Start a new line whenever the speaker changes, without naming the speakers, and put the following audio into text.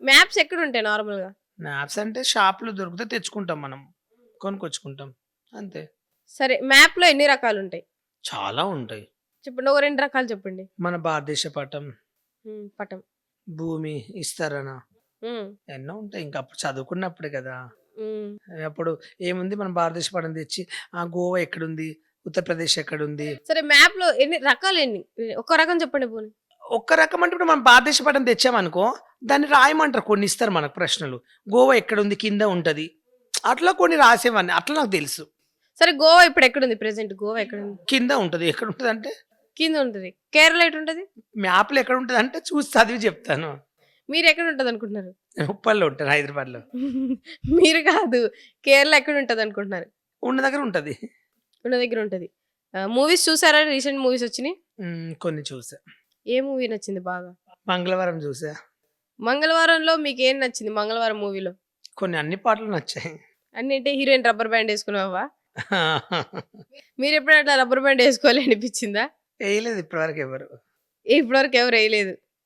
Maps ఎక్కడుంటాయి నార్మల్‌గా?
Maps అంటే షాప్‌లో దొరికితే తెచ్చుకుంటాం మనం. కొనుక్కొచ్చుకుంటాం. అంతే.
సరే మ్యాప్‌లో ఎన్ని రకాలుంటాయి?
చాలా ఉంటాయి.
చెప్పండి. ఒక 2 రకాలు చెప్పండి.
మన భారతదేశ పటం,
పటం.
భూమి, విస్తరణ
హ్మ్.
ఎన్నో ఉంటాయి. ఇంక అప్పుడు చదువుకున్నప్పుడే కదా!
హ్మ్.
అప్పుడు ఏముంది మన భారతదేశ పటం తెచ్చి గోవా ఎక్కడుంది? ఉత్తరప్రదేశ్ ఎక్కడుంది?
సరే మ్యాప్‌లో ఎన్ని రకాలెన్ని? ఒక రకం చెప్పండి పోనీ.
ఒక్క రకం అంటే ఇప్పుడు మనం భారతదేశ పటం తెచ్చామనుకో, దాన్ని రాయమంటారు. కొన్ని ఇస్తారు మనకు ప్రశ్నలు. గోవా ఎక్కడుంది? కింద ఉంటది. అట్లా కొన్ని రాసేవాడిని. అట్లా నాకు తెలుసు.
సరే గోవా ఇప్పుడెక్కడుంది ప్రెజెంట్? గోవా ఎక్కడుంది?
కింద ఉంటది. ఎక్కడుంటదంటే
కిందుంటది. కేరళ ఎటుంటది?
మ్యాప్‌లో ఎక్కడుంటదంటే చూసి చదివి చెప్తాను.
మీరెక్కడుంటదనుకుంటున్నారు?
నేను ఉప్పల్లో ఉంటాను హైదరాబాద్‌లో.
మీరు కాదు. కేరళ ఎక్కడుంటదనుకుంటున్నారు?
ఉన్న దగ్గర ఉంటది.
ఉన్న దగ్గర ఉంటది. మూవీస్ చూసారా? రీసెంట్ మూవీస్ వచ్చినియి?
కొన్ని చూసా.
ఏ మూవీ నచ్చింది బాగా?
మంగళవారం చూసా.
'మంగళవారంలో' మీకేం నచ్చింది 'మంగళవారం' మూవీలో?
కొన్ని అన్ని పాటలు నచ్చాయి.
అన్నింటే హీరోయిన్ రబ్బర్ బ్యాండ్ యేసుకున్నావా? మీరెప్పుడైనా అట్లా రబ్బర్ బ్యాండ్ యేసుకోవాలి అనిపిచ్చిందా?
ఎయలేదు ఇప్పటివరకు ఎవరు.
ఇప్పటివరకు ఎవరు ఎయలేదు.